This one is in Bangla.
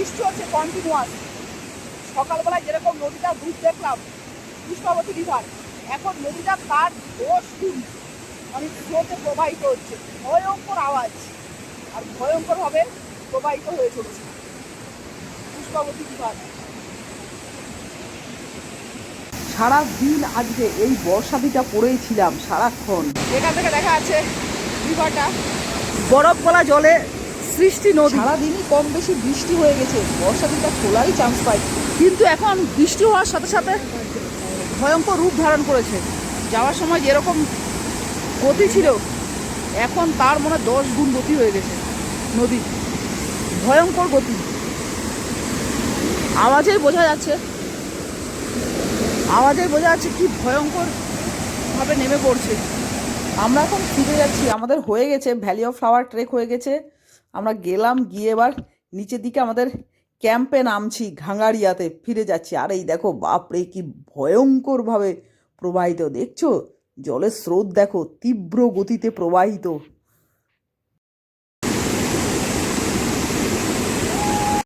বৃষ্টি হচ্ছে কন্টিনিউয়াস। সকালবেলায় যেরকম নদীটা দুধ দেখলাম পুষ্পাবতী রিভার, এখন নদীটা তার 10 গুণ মানে স্রোতে প্রবাহিত হচ্ছে। ভয়ঙ্কর আওয়াজ আর ভয়ঙ্করভাবে প্রবাহিত হয়ে চলেছে পুষ্পাবতী রিভার। সারা দিন আজকে এই বর্ষাদিটা পড়েই ছিলাম সারাক্ষণ। এখান থেকে দেখা যাচ্ছে রিভারটা, বরফ গলা জলে সৃষ্টি নদী। সারাদিনই কম বেশি বৃষ্টি হয়ে গেছে, বর্ষাদিটা খোলারই চান্স পাই, কিন্তু এখন বৃষ্টি হওয়ার সাথে সাথে ভয়ঙ্কর রূপ ধারণ করেছে। যাওয়ার সময় যেরকম গতি ছিল এখন তার মনে 10 গুণ গতি হয়ে গেছে নদী, ভয়ঙ্কর গতি। আওয়াজেই বোঝা যাচ্ছে কি ভয়ঙ্কর ভাবে নেমে পড়ছে। আমরা এখন ফিরে যাচ্ছি, আমাদের হয়ে গেছে ভ্যালি অফ ফ্লাওয়ার ট্রেক হয়ে গেছে। আমরা গেলাম, গিয়ে এবার নিচের দিকে আমাদের ক্যাম্পে নামছি, ঘাঙ্গারিয়াতে ফিরে যাচ্ছি। আর এই দেখো বাপরে কি ভয়ঙ্করভাবে প্রবাহিত, দেখছো জলের স্রোত দেখো তীব্র গতিতে প্রবাহিত।